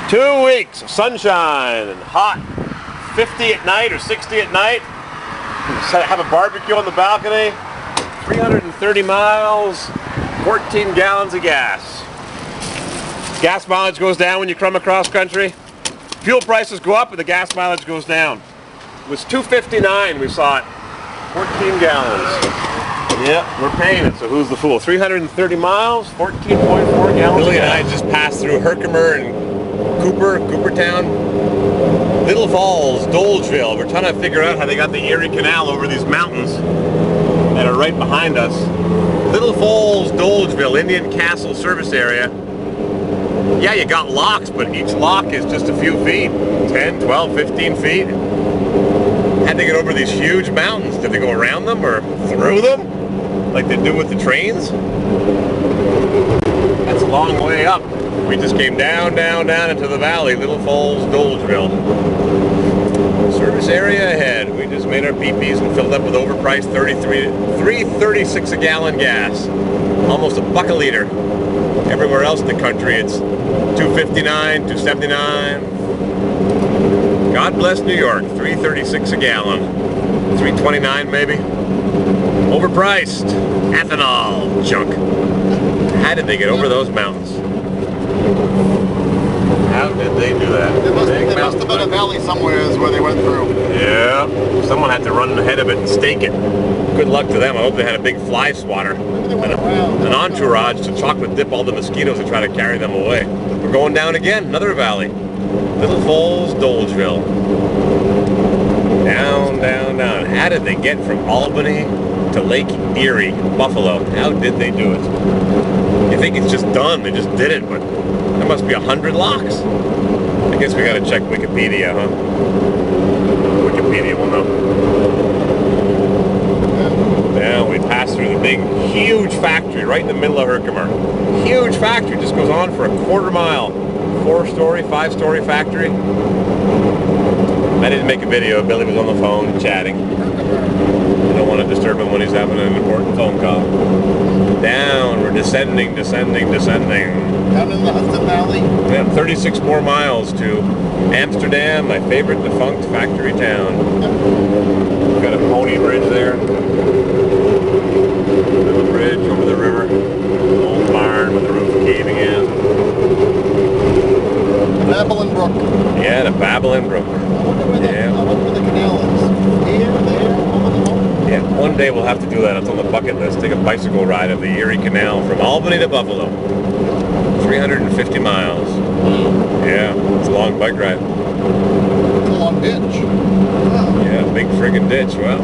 2 weeks of sunshine and hot, 50 at night or 60 at night. Have a barbecue on the balcony. 330 miles, 14 gallons of gas. Gas mileage goes down when you come across country. Fuel prices go up and the gas mileage goes down. It was $2.59 we saw it. 14 gallons. Yeah, we're paying it, so who's the fool? 330 miles, 14.4 gallons. Billy and I just passed through Herkimer and Coopertown, Little Falls, Dolgeville. We're trying to figure out how they got the Erie Canal over these mountains that are right behind us. Little Falls, Dolgeville, Indian Castle service area. Yeah, you got locks, but each lock is just a few feet, 10, 12, 15 feet. Had to get over these huge mountains. Did they go around them or through them? Like they do with the trains? That's a long way up. We just came down, down, down into the valley, Little Falls, Dolgeville. Service area ahead. We just made our PPs and filled up with overpriced $3.36 a gallon gas. Almost $1 a liter. Everywhere else in the country it's $2.59, $2.79. God bless New York, $3.36 a gallon. $3.29 maybe. Overpriced. Ethanol junk. How did they get over those mountains? How did they do that? There must have been a valley somewhere where they went through. Yeah. Someone had to run ahead of it and stake it. Good luck to them. I hope they had a big fly swatter. An entourage to chocolate dip all the mosquitoes and try to carry them away. We're going down again. Another valley. Little Falls, Dolgeville. Down, down, down. How did they get from Albany to Lake Erie, Buffalo? How did they do it? You think it's just done, they just did it, but there must be 100 locks. I guess we gotta check Wikipedia, huh? Wikipedia will know. Now we passed through the big, huge factory right in the middle of Herkimer. Huge factory, just goes on for a quarter mile. 4-story, 5-story factory. I didn't make a video. Billy was on the phone chatting. I don't want to disturb him when he's having an important phone call. Down, we're descending, descending, descending. Down in the Hudson Valley? Yeah, 36 more miles to Amsterdam, my favorite defunct factory town. We've got a pony bridge there. Little bridge over the river. Old barn with the roof caving in. Babylon Brook. Yeah, the Babylon Brook. I wonder where the canal is. Here, there, over the mountain. Yeah, one day we'll have to do that. It's on the bucket list. Take a bicycle ride of the Erie Canal from Albany to Buffalo. 350 miles. Yeah, it's a long bike ride. It's a long ditch. Wow. Yeah, big friggin' ditch. Well,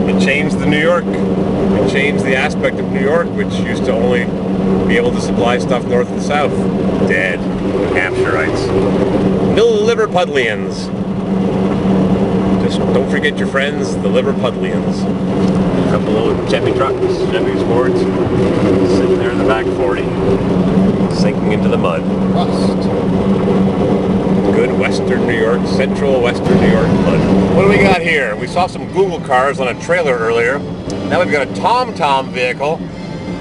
it changed the New York. It changed the aspect of New York, which used to only be able to supply stuff north and south. Dead. New Hampshireites. Liverpudlians. Just don't forget your friends, the Liverpudlians. A couple of Chevy trucks, Chevy Sports, sitting there in the back 40, sinking into the mud. Rust. Good western New York, central western New York mud. What do we got here? We saw some Google cars on a trailer earlier. Now we've got a TomTom vehicle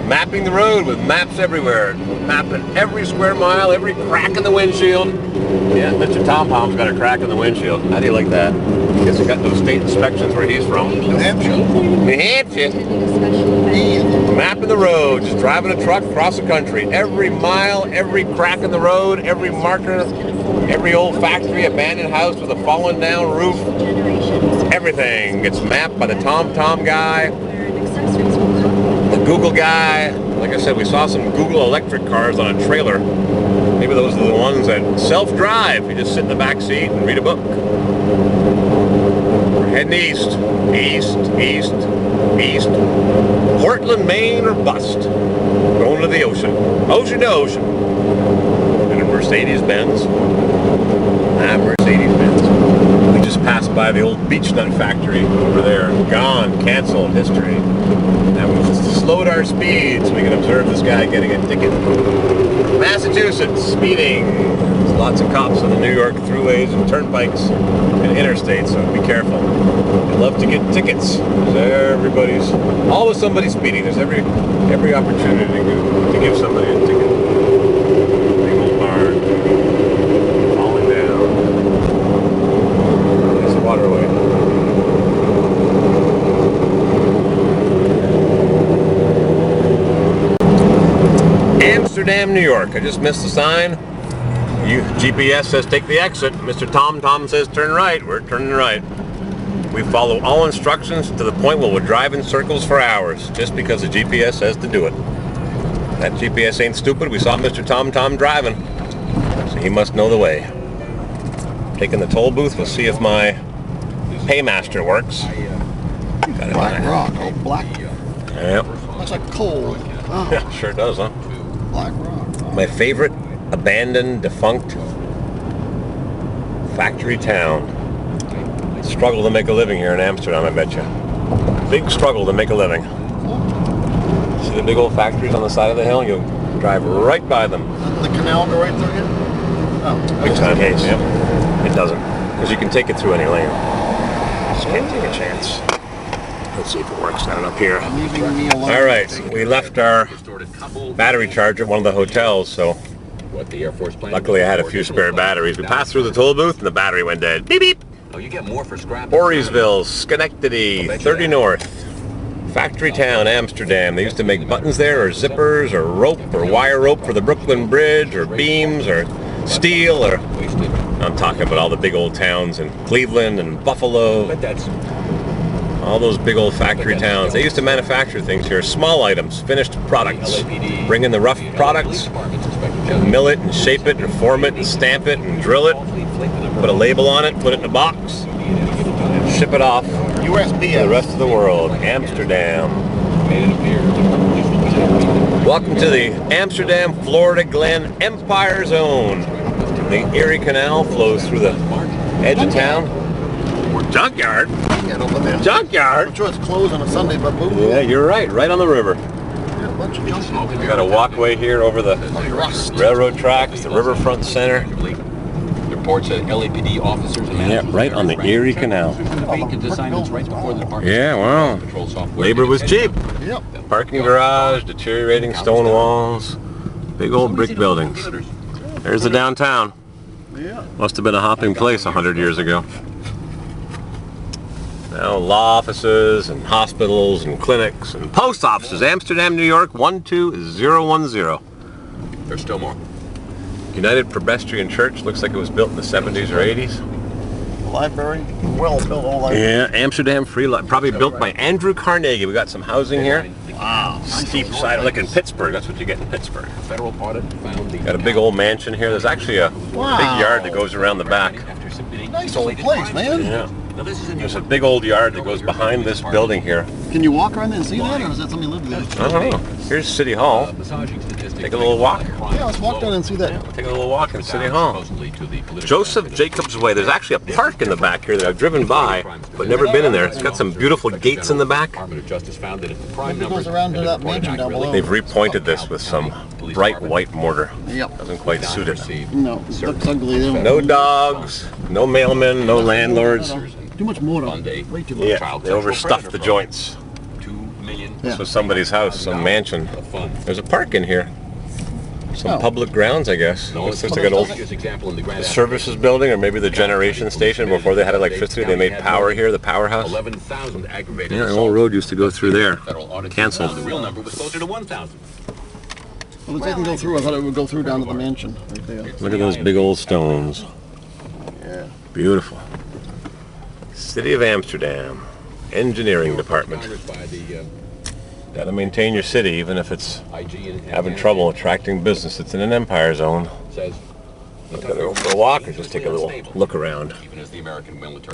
mapping the road with maps everywhere. Mapping every square mile, every crack in the windshield. Yeah, Mr. TomTom's got a crack in the windshield. How do you like that? Guess he got those state inspections where he's from. New Hampshire. New Hampshire. Mapping the road, just driving a truck across the country. Every mile, every crack in the road, every marker, every old factory, abandoned house with a fallen down roof. Everything gets mapped by the TomTom guy, the Google guy. Like I said, we saw some Google electric cars on a trailer. Maybe those are the ones that self-drive. You just sit in the back seat and read a book. We're heading east. East, east, east. Portland, Maine, or bust. Going to the ocean. Ocean to ocean. In a Mercedes-Benz. Mercedes-Benz. We just passed by the old beech nut factory over there. Gone. Canceled. History. Now we just slowed our speed so we can observe this guy getting a ticket. Massachusetts, speeding. There's lots of cops on the New York thruways and turnpikes and interstates, so be careful. They love to get tickets. Everybody's always somebody speeding. There's every opportunity to give somebody a ticket. Big old barn. New York. I just missed the sign. GPS says take the exit. Mr. Tom says turn right. We're turning right. We follow all instructions to the point where we'll drive in circles for hours just because the GPS says to do it. That GPS ain't stupid. We saw Mr. Tom driving, so he must know the way. Taking the toll booth. We'll see if my paymaster works. Black rock. Oh, black. Yep. Looks like coal. Oh, Yeah, sure does, huh? black rock. My favorite abandoned, defunct factory town. Struggle to make a living here in Amsterdam, I bet you. Big struggle to make a living. See the big old factories on the side of the hill? You'll drive right by them. The canal go right through here? Oh, Big time. Yep. It doesn't, because you can take it through any lane. Just can't take a chance. Let's see if it works down up here. leaving me alone. All right, we left our battery charger at one of the hotels, so luckily I had a few spare batteries. We passed through the toll booth and the battery went dead. Beep beep. Oh, you get more for scrap. Voorheesville, Schenectady, 30 North. Factory town, Amsterdam. They used to make buttons there, or zippers, or rope, or wire rope for the Brooklyn Bridge, or beams, or steel, or... I'm talking about all the big old towns in Cleveland and Buffalo. But that's All those big old factory towns. They used to manufacture things here, small items, finished products. Bring in the rough products, and mill it, and shape it, and form it, and stamp it, and drill it. Put a label on it, put it in a box, and ship it off to USPS. the rest of the world. Amsterdam. Welcome to the Amsterdam, Florida Glen Empire Zone. The Erie Canal flows through the edge of town. Junkyard? Yeah, don't let me. Junkyard? I'm sure it's closed on a Sunday, but boom. Yeah, you're right. Right on the river. Yeah, a bunch of junk. We got a walkway here over the railroad tracks, the riverfront center. reports that LAPD officers and Yeah, right on the Erie Canal. vacant assignments right before the department. Yeah, well, Control software. labor was cheap. Yep. Parking garage, deteriorating stone walls, big old brick buildings. There's the downtown. Yeah. Must have been a hopping place 100 years ago. Now law offices and hospitals and clinics and post offices. Amsterdam, New York, 12010. There's still more. United Presbyterian Church looks like it was built in the 70s or 80s. Library. Well built old library. Yeah, Amsterdam Free Library. Probably built by Andrew Carnegie. We got some housing here. Wow. Steep side, like in Pittsburgh. That's what you get in Pittsburgh. Federal audit found the Got a big old mansion here. There's actually a Wow. big yard that goes around the back. after submitting Nice old place, man. Yeah. Now this is a There's a big old yard that goes behind this building here. Can you walk around there and see that, or is that something you live there? I don't know. Here's City Hall. massaging statistics. Take a little walk. Yeah, let's walk down and see that. Take a little walk in City Hall. Supposedly to the political Joseph Jacobs Way. There's actually a park in the back here that I've driven by, but never been in there. It's got some beautiful gates in the back. Department of Justice found that if the crime Maybe it numbers goes around to that had been mansion down below. They've repointed this with some bright white mortar. Yep. Doesn't quite suit it. No, it looks ugly. They don't- No dogs, no mailmen, no landlords. Too much mortar. Monday. Way too much. Yeah, they overstuffed the joints. 2 million. Yeah. This was somebody's house, some mansion. of funds. There's a park in here. Some Oh. public grounds, I guess. No, Looks like an old example in the Grand services building, or maybe the generation station before they had electricity. They made power here, the powerhouse. 11,000 aggravated Yeah, an assaults. old road used to go through there. Federal audit Canceled. found the real number was closer to 1,000. Well, if I can go through, I thought it would go through down to the mansion right there. Look at those big old stones. Yeah. Beautiful. City of Amsterdam. Engineering department. By the Got to maintain your city, even if it's IG and having trouble attracting business. It's in an empire zone. says Gotta go for a walk or just take a little look around. even as the American military